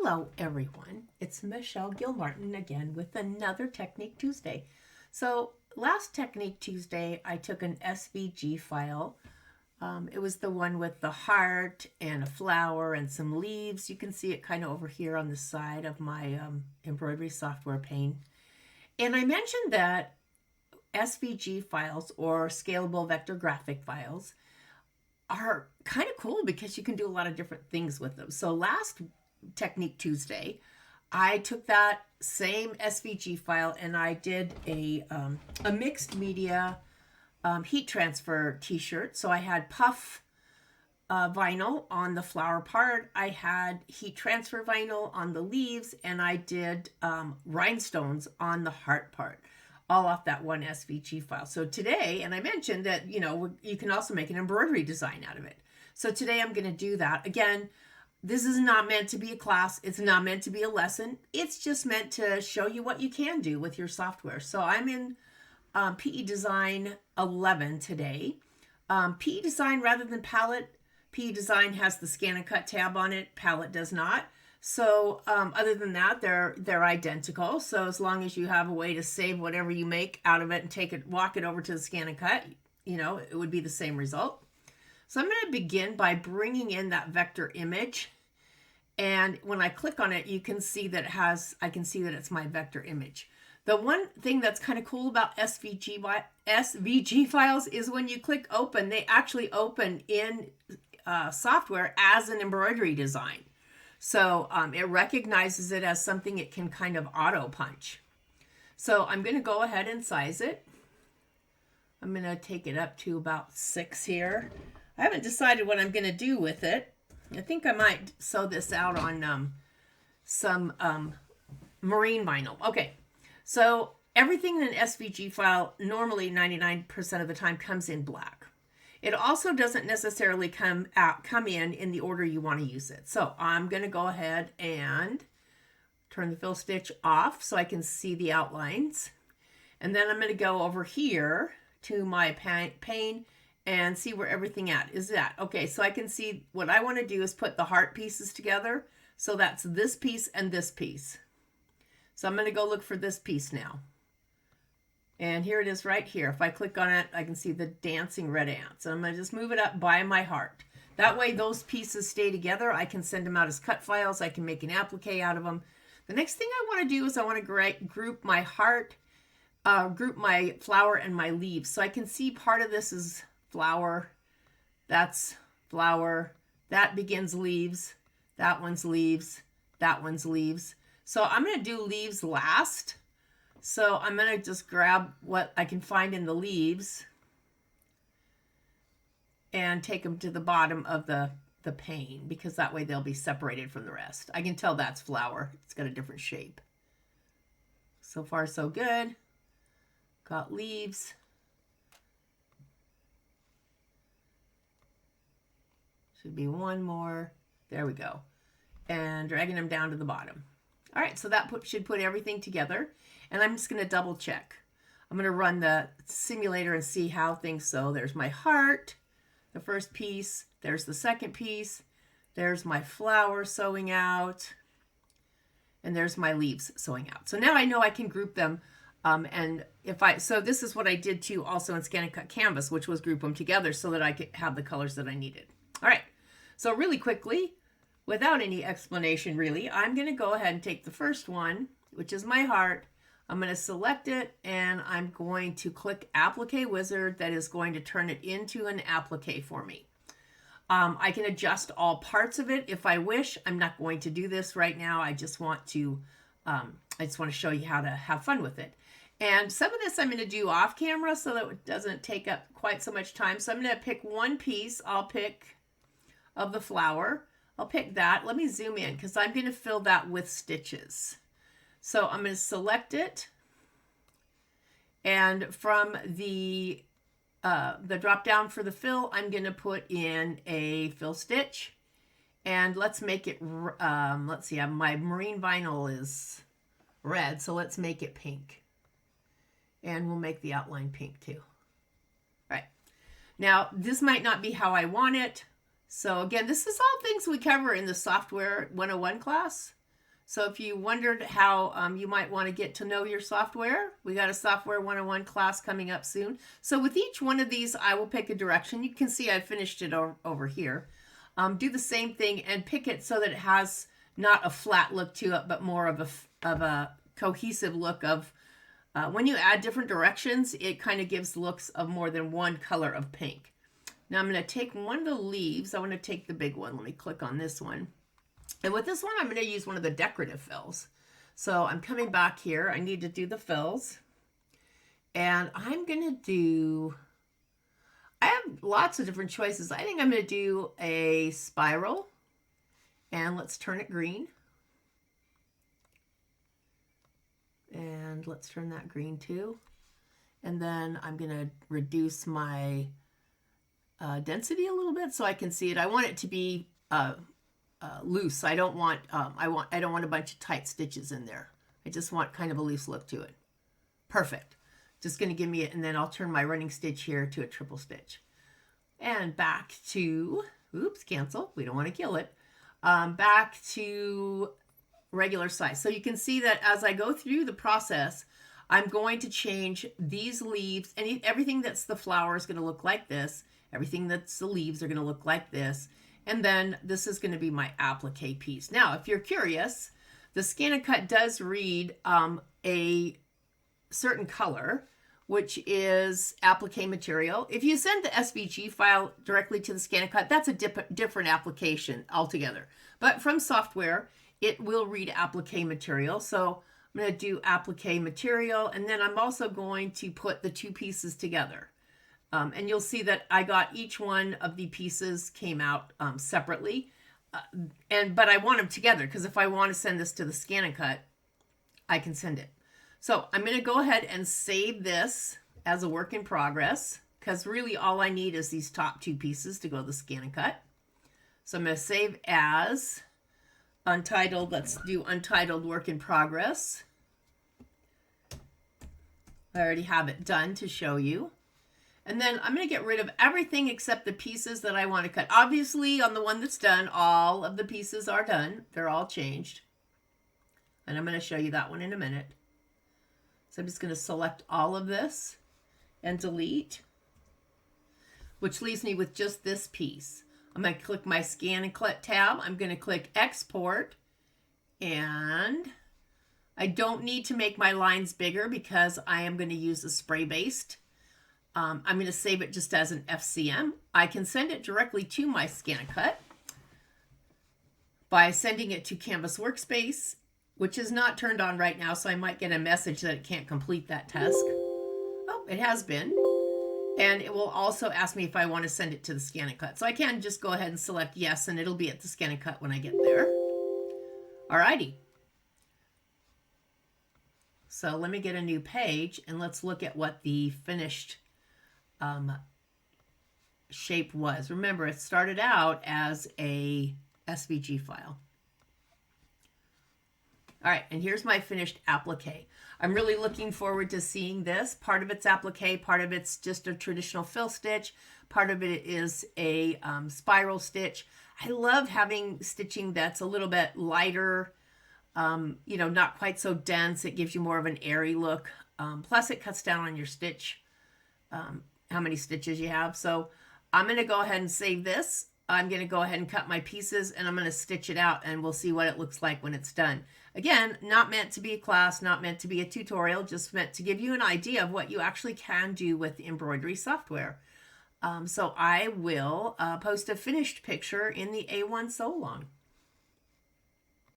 Hello everyone, it's Michelle Gilmartin again with another Technique Tuesday. So last Technique Tuesday I took an SVG file. It was the one with the heart and a flower and some leaves. You can see it kind of over here on the side of my embroidery software pane. And I mentioned that SVG files, or scalable vector graphic files, are kind of cool because you can do a lot of different things with them. So last Technique Tuesday, I took that same SVG file and I did a mixed media heat transfer t-shirt. So I had puff vinyl on the flower part, I had heat transfer vinyl on the leaves, and I did rhinestones on the heart part, all off that one SVG file. So today, and I mentioned that, you can also make an embroidery design out of it. So today I'm going to do that. Again, this is not meant to be a class. It's not meant to be a lesson. It's just meant to show you what you can do with your software. So I'm in PE Design 11 today. PE Design rather than Palette. PE Design has the Scan and Cut tab on it. Palette does not. So other than that, they're identical. So as long as you have a way to save whatever you make out of it and walk it over to the Scan and Cut, it would be the same result. So I'm going to begin by bringing in that vector image. And when I click on it, you can see that I can see that it's my vector image. The one thing that's kind of cool about SVG files is when you click open, they actually open in software as an embroidery design. So it recognizes it as something it can kind of auto punch. So I'm going to go ahead and size it. I'm going to take it up to about 6 here. I haven't decided what I'm going to do with it. I think I might sew this out on some marine vinyl. Okay, so everything in an SVG file normally 99% of the time comes in black. It also doesn't necessarily come in the order you want to use it. So I'm going to go ahead and turn the fill stitch off so I can see the outlines. And then I'm going to go over here to my pane and see where everything is at. Okay, so I can see what I want to do is put the heart pieces together. So that's this piece and this piece. So I'm going to go look for this piece now. And here it is right here. If I click on it, I can see the dancing red ants. I'm going to just move it up by my heart. That way those pieces stay together. I can send them out as cut files. I can make an applique out of them. The next thing I want to do is I want to group my heart, group my flower and my leaves. So I can see part of this is flower. That's flower. That begins leaves. That one's leaves. That one's leaves. So I'm going to do leaves last. So I'm going to just grab what I can find in the leaves and take them to the bottom of the pane, because that way they'll be separated from the rest. I can tell that's flower. It's got a different shape. So far, so good. Got leaves. Should be one more. There we go. And dragging them down to the bottom. All right, so that should put everything together. And I'm just going to double check. I'm going to run the simulator and see how things sew. There's my heart, the first piece. There's the second piece. There's my flower sewing out. And there's my leaves sewing out. So now I know I can group them. So this is what I did too also in Scan and Cut Canvas, which was group them together so that I could have the colors that I needed. All right, so really quickly, without any explanation really, I'm going to go ahead and take the first one, which is my heart. I'm going to select it and I'm going to click Applique Wizard. That is going to turn it into an applique for me. I can adjust all parts of it if I wish. I'm not going to do this right now. I just want to show you how to have fun with it. And some of this I'm going to do off camera so that it doesn't take up quite so much time. So I'm going to pick one piece. I'll pick of the flower. I'll pick that. Let me zoom in because I'm going to fill that with stitches. So I'm going to select it. And from the drop down for the fill, I'm going to put in a fill stitch. And let's make it, let's see, my marine vinyl is red, so let's make it pink. And we'll make the outline pink too. All right. Now, this might not be how I want it. So again, this is all things we cover in the Software 101 class. So if you wondered how you might want to get to know your software, we got a Software 101 class coming up soon. So with each one of these, I will pick a direction. You can see I finished it over here. Do the same thing and pick it so that it has not a flat look to it, but more of a cohesive look of, when you add different directions, it kind of gives looks of more than one color of pink. Now I'm going to take one of the leaves. I want to take the big one. Let me click on this one. And with this one, I'm going to use one of the decorative fills. So I'm coming back here. I need to do the fills. And I'm going to do, I have lots of different choices. I think I'm going to do a spiral. And let's turn it green. And let's turn that green too. And then I'm going to reduce my density a little bit so I can see it. I want it to be loose. I don't want I don't want a bunch of tight stitches in there. I just want kind of a loose look to it. Perfect. Just going to give me it, and then I'll turn my running stitch here to a triple stitch. And back to, oops, cancel. We don't want to kill it. Back to regular size. So you can see that as I go through the process, I'm going to change these leaves, and everything that's the flower is going to look like this. Everything that's the leaves are going to look like this. And then this is going to be my applique piece. Now, if you're curious, the Scan and Cut does read a certain color, which is applique material. If you send the SVG file directly to the Scan and Cut, that's a different application altogether. But from software, it will read applique material. So I'm going to do applique material, and then I'm also going to put the two pieces together. And you'll see that I got each one of the pieces came out separately, but I want them together because if I want to send this to the Scan and Cut, I can send it. So I'm going to go ahead and save this as a work in progress because really all I need is these top two pieces to go to the Scan and Cut. So I'm going to save as Untitled. Let's do Untitled Work in Progress. I already have it done to show you. And then I'm going to get rid of everything except the pieces that I want to cut. Obviously, on the one that's done, all of the pieces are done. They're all changed. And I'm going to show you that one in a minute. So I'm just going to select all of this and delete, which leaves me with just this piece. I'm going to click my Scan and Cut tab. I'm going to click Export. And I don't need to make my lines bigger because I am going to use a spray-based. I'm going to save it just as an FCM. I can send it directly to my Scan and Cut by sending it to Canvas Workspace, which is not turned on right now, so I might get a message that it can't complete that task. Oh, it has been. And it will also ask me if I want to send it to the Scan and Cut. So I can just go ahead and select yes, and it'll be at the Scan and Cut when I get there. Alrighty. So let me get a new page, and let's look at what the finished shape was. Remember, it started out as a SVG file. All right, and here's my finished applique. I'm really looking forward to seeing this. Part of it's applique, part of it's just a traditional fill stitch, part of it is a spiral stitch. I love having stitching that's a little bit lighter, you know, not quite so dense. It gives you more of an airy look. Plus it cuts down on your stitch, how many stitches you have. So I'm going to go ahead and save this. I'm going to go ahead and cut my pieces, and I'm going to stitch it out, and we'll see what it looks like when it's done. Again, not meant to be a class, not meant to be a tutorial, just meant to give you an idea of what you actually can do with embroidery software. So I will post a finished picture in the A1 Sew Along.